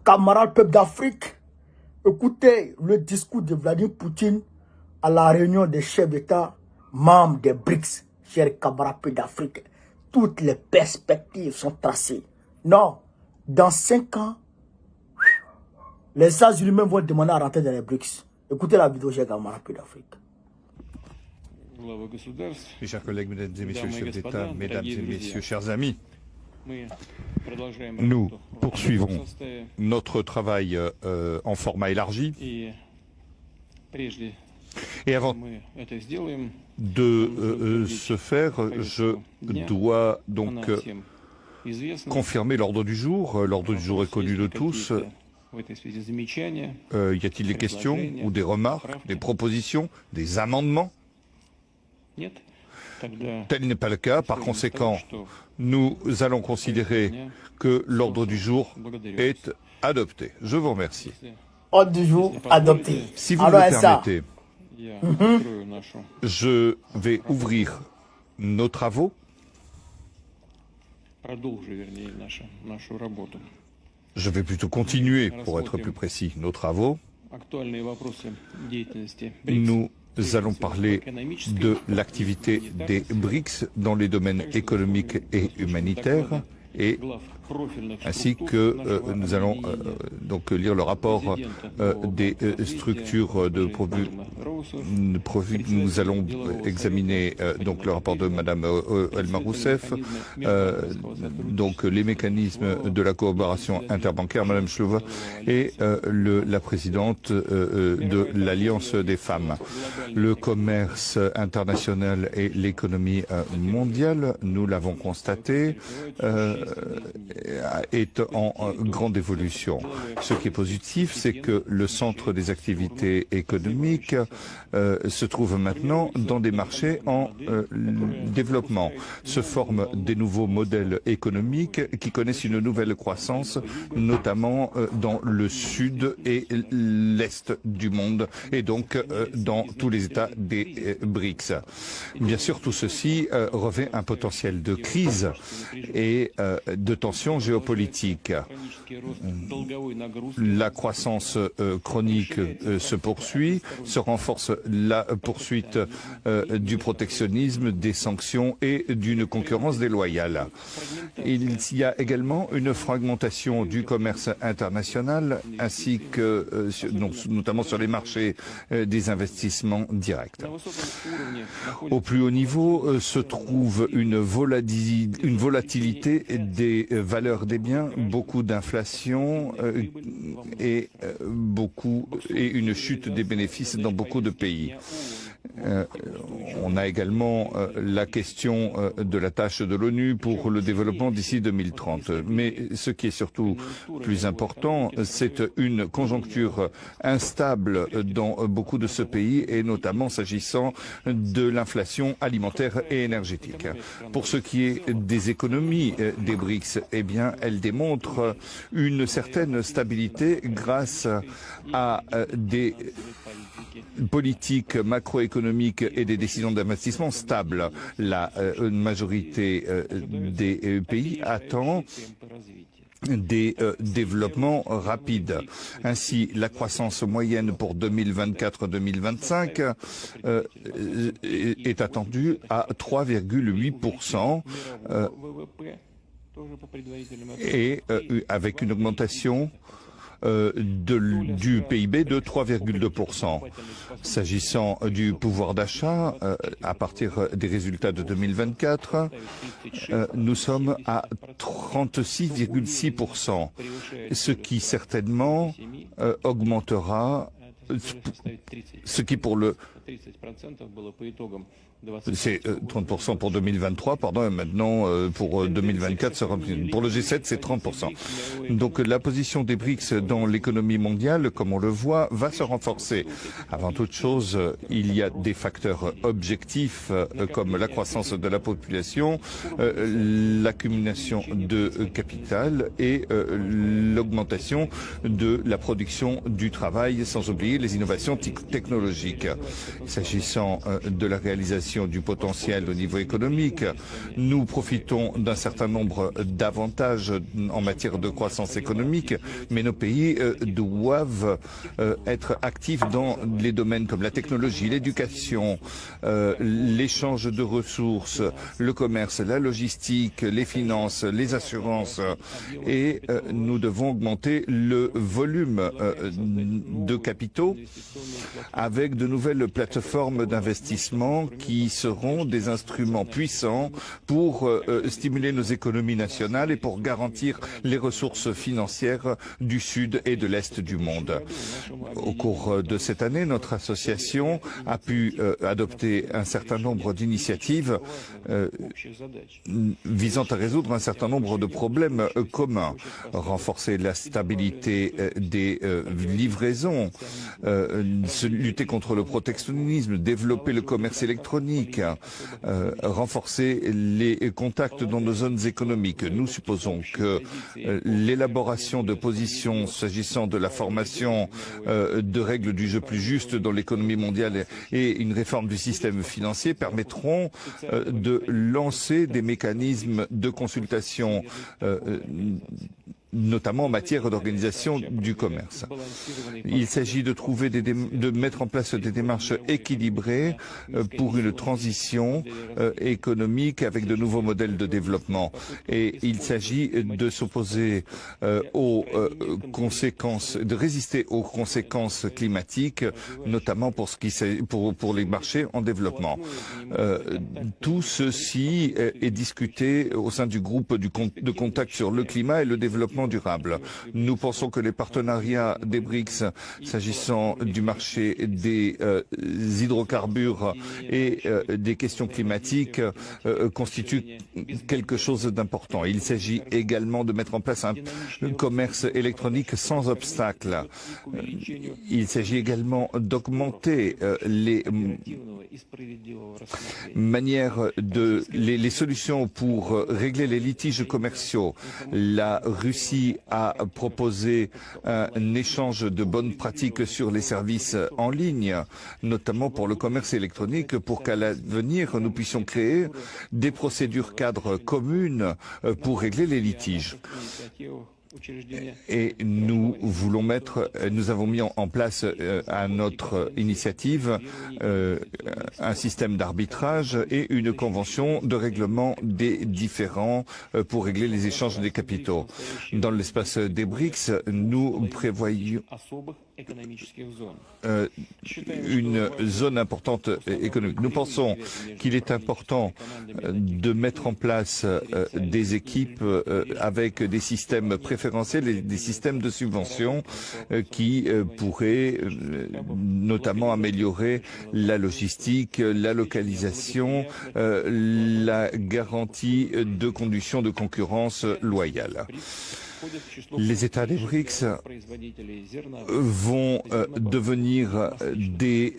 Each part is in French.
camarades peuples d'Afrique, écoutez le discours de Vladimir Poutine à la réunion des chefs d'État, membres des BRICS, chers camarades peuples d'Afrique. Toutes les perspectives sont tracées. Non, dans 5 ans, les États-Unis même vont demander à rentrer dans les BRICS. Écoutez la vidéo, chers camarades peuples d'Afrique. Mes chers collègues, mesdames et messieurs, chefs d'État, mesdames et messieurs, chers amis, nous poursuivons notre travail en format élargi. Et avant de ce faire, je dois donc confirmer l'ordre du jour. L'ordre du jour est connu de tous. Y a-t-il des questions ou des remarques, des propositions, des amendements? Tel n'est pas le cas. Par conséquent, nous allons considérer que l'ordre du jour est adopté. Je vous remercie. Ordre du jour adopté. Si vous me le permettez, je vais ouvrir nos travaux. Je vais plutôt continuer, pour être plus précis, nos travaux. Nous allons parler de l'activité des BRICS dans les domaines économiques et humanitaires, et ainsi que nous allons donc lire le rapport des structures de profit. Nous allons examiner donc le rapport de Madame Elma Rousseff, donc les mécanismes de la coopération interbancaire, Madame Schlova, et la présidente de l'Alliance des femmes. Le commerce international et l'économie mondiale, nous l'avons constaté, est en grande évolution. Ce qui est positif, c'est que le centre des activités économiques se trouve maintenant dans des marchés en développement. Se forment des nouveaux modèles économiques qui connaissent une nouvelle croissance, notamment dans le sud et l'est du monde, et donc dans tous les États des BRICS. Bien sûr, tout ceci revêt un potentiel de crise et de tensions géopolitiques. La croissance chronique se poursuit, se renforce la poursuite du protectionnisme, des sanctions et d'une concurrence déloyale. Il y a également une fragmentation du commerce international ainsi que notamment sur les marchés des investissements directs. Au plus haut niveau se trouve une volatilité des valeurs des biens, beaucoup d'inflation et une chute des bénéfices dans beaucoup de pays. On a également la question de la tâche de l'ONU pour le développement d'ici 2030. Mais ce qui est surtout plus important, c'est une conjoncture instable dans beaucoup de ce pays, et notamment s'agissant de l'inflation alimentaire et énergétique. Pour ce qui est des économies des BRICS, eh bien, elles démontrent une certaine stabilité grâce à des politiques macroéconomiques et des décisions d'investissement stables. La majorité des pays attend des développements rapides. Ainsi, la croissance moyenne pour 2024-2025 est attendue à 3,8%. Et avec une augmentation du PIB de 3,2%. S'agissant du pouvoir d'achat, à partir des résultats de 2024, nous sommes à 36,6%, ce qui certainement augmentera, ce qui pour le... C'est 30% pour 2023, pardon, et maintenant pour 2024, pour le G7, c'est 30%. Donc la position des BRICS dans l'économie mondiale, comme on le voit, va se renforcer. Avant toute chose, il y a des facteurs objectifs comme la croissance de la population, l'accumulation de capital et l'augmentation de la production du travail, sans oublier les innovations technologiques. S'agissant de la réalisation l'exploitation du potentiel au niveau économique. Nous profitons d'un certain nombre d'avantages en matière de croissance économique, mais nos pays doivent être actifs dans les domaines comme la technologie, l'éducation, l'échange de ressources, le commerce, la logistique, les finances, les assurances, et nous devons augmenter le volume de capitaux avec de nouvelles plateformes d'investissement qui seront des instruments puissants pour stimuler nos économies nationales et pour garantir les ressources financières du sud et de l'est du monde. Au cours de cette année, notre association a pu adopter un certain nombre d'initiatives visant à résoudre un certain nombre de problèmes communs, renforcer la stabilité des livraisons, lutter contre le protectionnisme, développer le commerce électronique, renforcer les contacts dans nos zones économiques. Nous supposons que l'élaboration de positions s'agissant de la formation de règles du jeu plus justes dans l'économie mondiale et une réforme du système financier permettront de lancer des mécanismes de consultation notamment en matière d'organisation du commerce. Il s'agit de mettre en place des démarches équilibrées pour une transition économique avec de nouveaux modèles de développement. Et il s'agit de s'opposer aux conséquences, de résister aux conséquences climatiques, notamment pour les marchés en développement. Tout ceci est discuté au sein du groupe de contact sur le climat et le développement durable. Nous pensons que les partenariats des BRICS s'agissant du marché des hydrocarbures et des questions climatiques constituent quelque chose d'important. Il s'agit également de mettre en place un commerce électronique sans obstacle. Il s'agit également d'augmenter les manières les solutions pour régler les litiges commerciaux. La Russie a proposé un échange de bonnes pratiques sur les services en ligne, notamment pour le commerce électronique, pour qu'à l'avenir nous puissions créer des procédures cadres communes pour régler les litiges. Et nous avons mis en place à notre initiative un système d'arbitrage et une convention de règlement des différends pour régler les échanges des capitaux. Dans l'espace des BRICS, nous prévoyons une zone importante économique. Nous pensons qu'il est important de mettre en place des équipes avec des systèmes préférentiels et des systèmes de subvention qui pourraient notamment améliorer la logistique, la localisation, la garantie de conditions de concurrence loyales. Les États des BRICS vont devenir des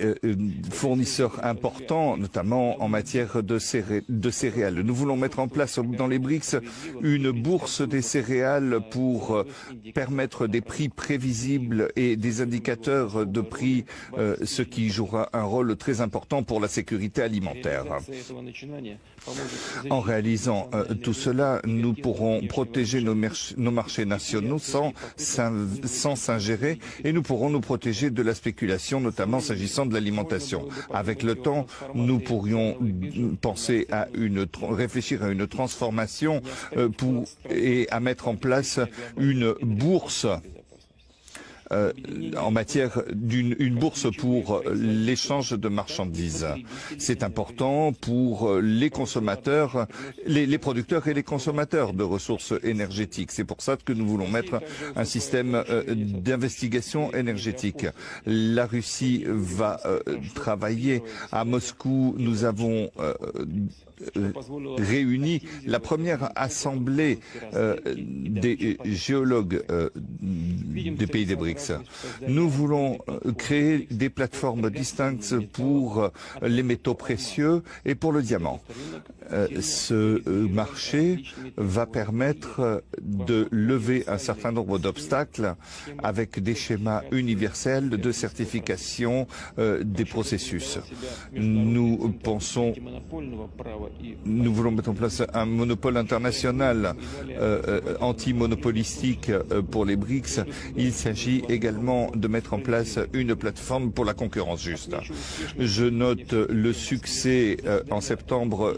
fournisseurs importants, notamment en matière de céréales. Nous voulons mettre en place dans les BRICS une bourse des céréales pour permettre des prix prévisibles et des indicateurs de prix, ce qui jouera un rôle très important pour la sécurité alimentaire. En réalisant tout cela, nous pourrons protéger nos marchés nationaux sans s'ingérer et nous pourrons nous protéger de la spéculation, notamment s'agissant de l'alimentation. Avec le temps, nous pourrions penser à réfléchir à une transformation et à mettre en place une bourse en matière d'une bourse pour l'échange de marchandises. C'est important pour les consommateurs, les producteurs et les consommateurs de ressources énergétiques. C'est pour ça que nous voulons mettre un système d'investigation énergétique. La Russie va travailler à Moscou. Nous avons réuni la première assemblée des géologues des pays des BRICS. Nous voulons créer des plateformes distinctes pour les métaux précieux et pour le diamant. Ce marché va permettre de lever un certain nombre d'obstacles avec des schémas universels de certification des processus. Nous voulons mettre en place un monopole international anti-monopolistique pour les BRICS. Il s'agit également de mettre en place une plateforme pour la concurrence juste. Je note le succès en septembre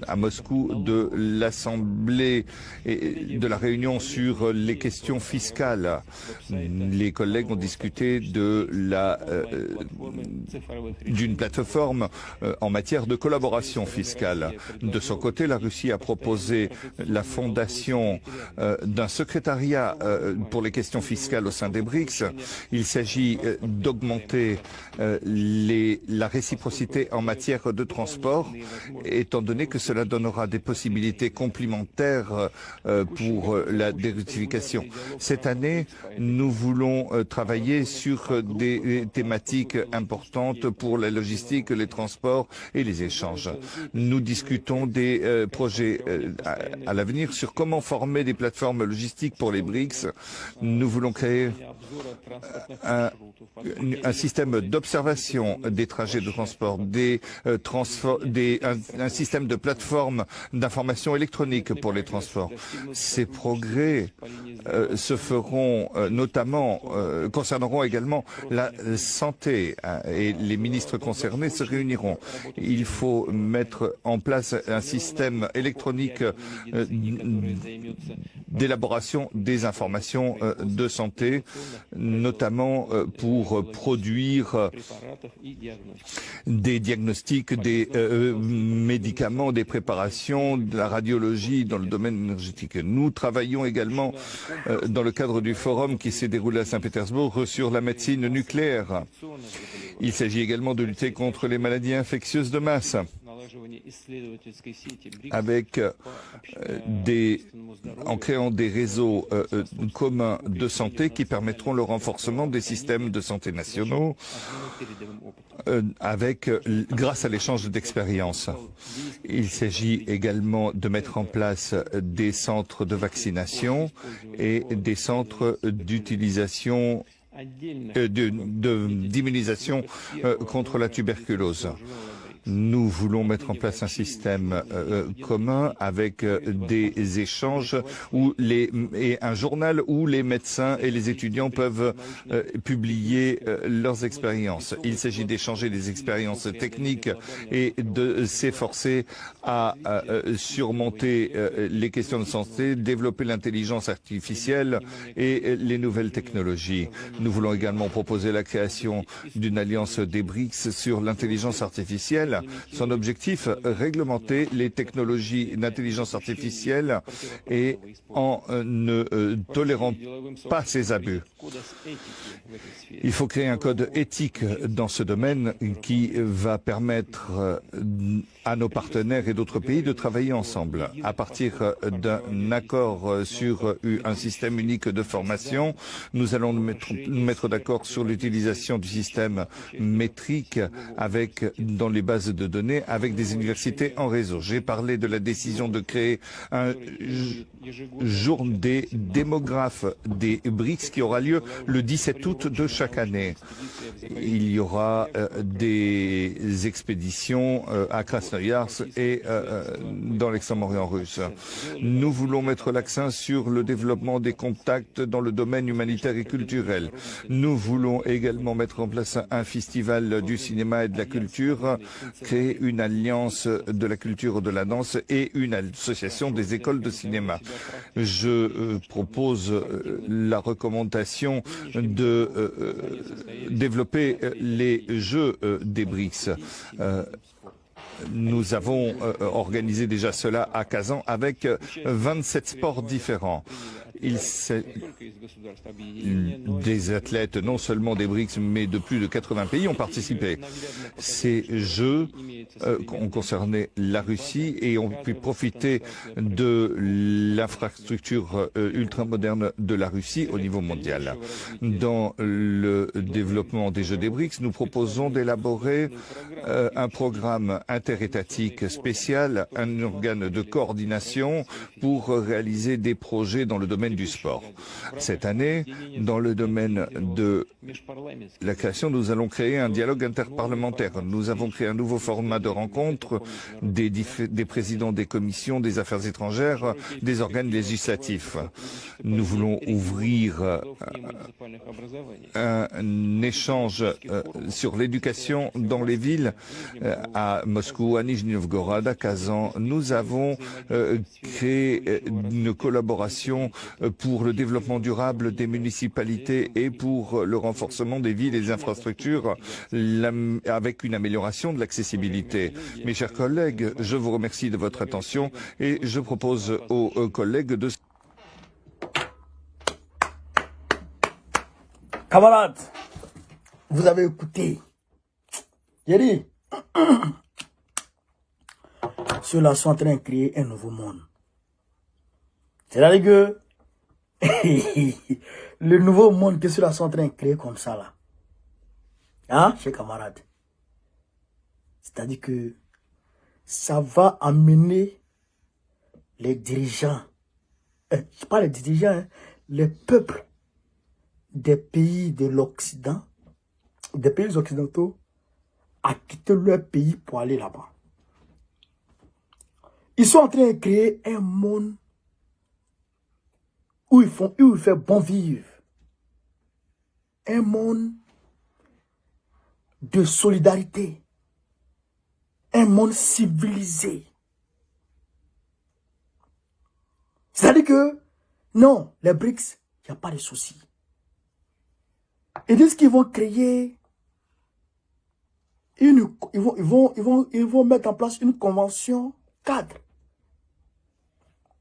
à Moscou de l'Assemblée et de la réunion sur les questions fiscales. Les collègues ont discuté d'une plateforme en matière de collaboration fiscale. De son côté, la Russie a proposé la fondation d'un secrétariat pour les questions fiscales au sein des BRICS. Il s'agit d'augmenter la réciprocité en matière de transport, étant donné que cela donnera des possibilités complémentaires pour la désertification. Cette année, nous voulons travailler sur des thématiques importantes pour la logistique, les transports et les échanges. Nous discutons des projets à l'avenir sur comment former des plateformes logistiques pour les BRICS. Nous voulons créer un système d'observation des trajets de transport, un système de plateforme d'information électronique pour les transports. Ces progrès se feront notamment, concerneront également la santé et les ministres concernés se réuniront. Il faut mettre en place un système électronique d'élaboration des informations de santé, notamment pour produire des diagnostics, des médicaments, des préparations, de la radiologie dans le domaine énergétique. Nous travaillons également dans le cadre du forum qui s'est déroulé à Saint-Pétersbourg sur la médecine nucléaire. Il s'agit également de lutter contre les maladies infectieuses de masse, avec en créant des réseaux communs de santé qui permettront le renforcement des systèmes de santé nationaux grâce à l'échange d'expériences. Il s'agit également de mettre en place des centres de vaccination et des centres d'utilisation d'immunisation contre la tuberculose. Nous voulons mettre en place un système commun avec des échanges et un journal où les médecins et les étudiants peuvent publier leurs expériences. Il s'agit d'échanger des expériences techniques et de s'efforcer à surmonter les questions de santé, développer l'intelligence artificielle et les nouvelles technologies. Nous voulons également proposer la création d'une alliance des BRICS sur l'intelligence artificielle. Son objectif, réglementer les technologies d'intelligence artificielle et en ne tolérant pas ces abus. Il faut créer un code éthique dans ce domaine qui va permettre à nos partenaires et d'autres pays de travailler ensemble. À partir d'un accord sur un système unique de formation, nous allons nous mettre d'accord sur l'utilisation du système métrique dans les bases de données avec des universités en réseau. J'ai parlé de la décision de créer un jour des démographes des BRICS qui aura lieu le 17 août de chaque année. Il y aura des expéditions à Krasnoyarsk et dans l'extrême-orient russe. Nous voulons mettre l'accent sur le développement des contacts dans le domaine humanitaire et culturel. Nous voulons également mettre en place un festival du cinéma et de la culture, créer une alliance de la culture de la danse et une association des écoles de cinéma. Je propose la recommandation de développer les jeux des BRICS. Nous avons organisé déjà cela à Kazan avec 27 sports différents. Il des athlètes, non seulement des BRICS, mais de plus de 80 pays ont participé. Ces Jeux ont concerné la Russie et ont pu profiter de l'infrastructure ultramoderne de la Russie au niveau mondial. Dans le développement des Jeux des BRICS, nous proposons d'élaborer un programme interétatique spécial, un organe de coordination pour réaliser des projets dans le domaine du sport. Cette année, dans le domaine de la création, nous allons créer un dialogue interparlementaire. Nous avons créé un nouveau format de rencontre des présidents des commissions des affaires étrangères, des organes législatifs. Nous voulons ouvrir un échange sur l'éducation dans les villes à Moscou, à Nijni Novgorod, à Kazan. Nous avons créé une collaboration pour le développement durable des municipalités et pour le renforcement des villes et des infrastructures avec une amélioration de l'accessibilité. Mes chers collègues, je vous remercie de votre attention et je propose aux collègues de... Camarades, vous avez écouté. J'ai dit, ceux-là sont en train de créer un nouveau monde. C'est-à-dire que le nouveau monde que ceux-là sont en train de créer comme ça, là. Hein, chers camarades? C'est-à-dire que ça va amener les dirigeants, je parle des dirigeants, hein, les peuples des pays de l'Occident, des pays occidentaux, à quitter leur pays pour aller là-bas. Ils sont en train de créer un monde où il fait bon vivre. Un monde de solidarité. Un monde civilisé. C'est-à-dire que, non, les BRICS, il n'y a pas de souci. Ils disent qu'ils vont créer ils vont mettre en place une convention cadre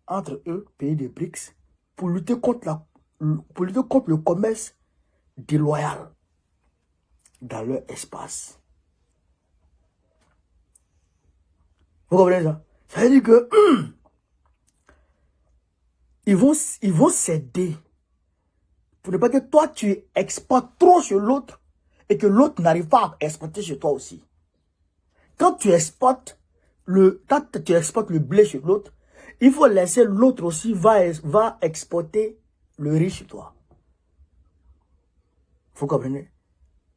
entre eux, pays des BRICS, pour lutter contre le commerce déloyal dans leur espace. Vous comprenez ça? Ça veut dire que ils vont s'aider pour ne pas que toi tu exportes trop sur l'autre et que l'autre n'arrive pas à exporter chez toi aussi. Quand tu exportes le blé chez l'autre, il faut laisser l'autre aussi va exporter le riz chez toi. Vous comprenez?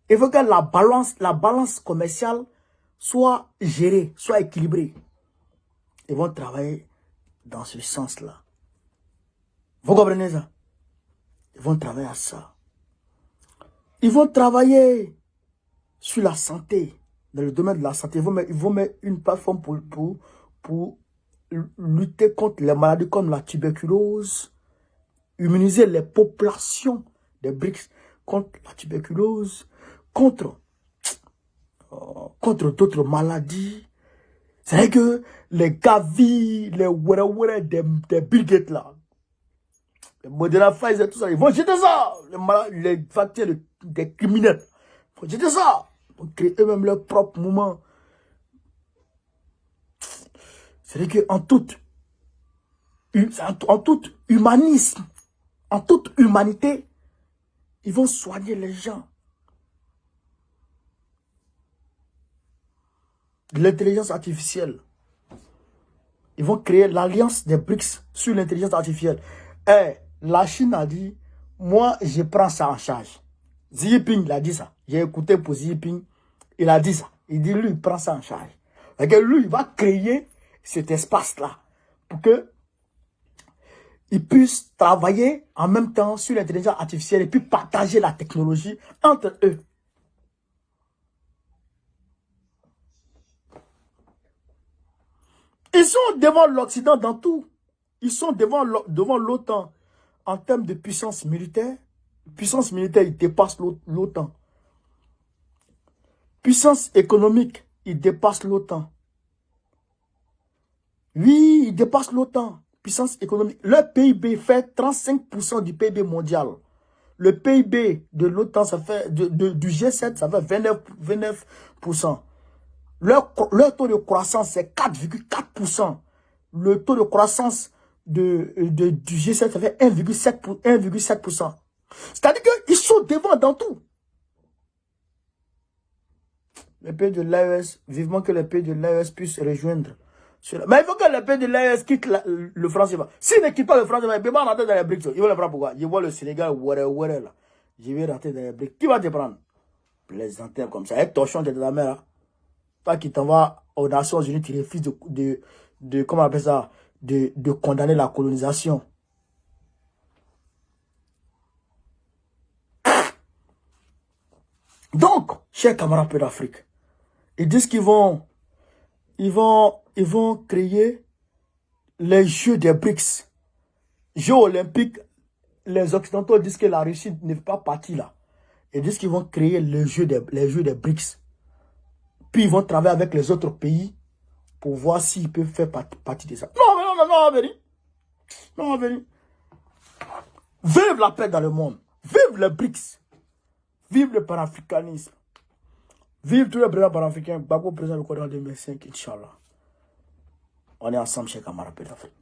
Il faut que la balance commerciale soit gérée, soit équilibrée. Ils vont travailler dans ce sens-là. Vous comprenez ça? Ils vont travailler à ça. Ils vont travailler sur la santé, dans le domaine de la santé. Ils vont mettre une plateforme pour lutter contre les maladies comme la tuberculose, immuniser les populations des BRICS contre la tuberculose, contre d'autres maladies. C'est vrai que les Gavi, les Wera des Bill Gates là, les Moderna, Pfizer, tout ça, ils vont jeter ça. Les vaccins des criminels. Ils vont jeter ça. Ils vont créer eux-mêmes leur propre mouvement. C'est-à-dire qu'en tout humanisme, en toute humanité, ils vont soigner les gens. L'intelligence artificielle. Ils vont créer l'alliance des BRICS sur l'intelligence artificielle. La Chine a dit, moi je prends ça en charge. Xi Jinping il a dit ça. J'ai écouté pour Xi Jinping, il a dit ça. Il dit lui il prend ça en charge. Et que lui il va créer cet espace-là pour que ils puissent travailler en même temps sur l'intelligence artificielle et puis partager la technologie entre eux. Ils sont devant l'Occident dans tout. Ils sont devant l'OTAN en termes de puissance militaire. Puissance militaire, ils dépassent l'OTAN. Puissance économique, ils dépassent l'OTAN. Oui, ils dépassent l'OTAN. puissance économique. Leur PIB fait 35% du PIB mondial. Le PIB de l'OTAN, ça fait du G7, ça fait 29%. Leur taux de croissance, c'est 4,4%. Le taux de croissance du G7, ça fait 1,7%. C'est-à-dire qu'ils sont devant dans tout. Les pays de l'AES, vivement que les pays de l'AES puissent rejoindre. Mais il faut que les pays de l'AES quittent le franc CFA. S'ils ne quittent pas le franc CFA, ils peuvent pas rentrer dans les BRICS. Ils vont le prendre pourquoi? Je vois le Sénégal, là. Je vais rentrer dans les BRICS. Qui va te prendre? Plaisanter comme ça. Et torchon de ta mère. Toi qui t'en vas aux Nations Unies, tu refuses de comment on appelle ça, de condamner la colonisation. Donc, chers camarades d'Afrique, ils disent qu'ils vont créer les Jeux des BRICS. Jeux olympiques, les Occidentaux disent que la Russie n'est pas partie là. Ils disent qu'ils vont créer les Jeux des BRICS. Puis ils vont travailler avec les autres pays pour voir s'ils peuvent faire partie de ça. Non, Véry. Non, Véry. Vive la paix dans le monde. Vive les BRICS. Vive le panafricanisme. Vive tous les présidents panafricains. Bako président du Cordon 2005, Inch'Allah. On est ensemble chez camarades d'Afrique.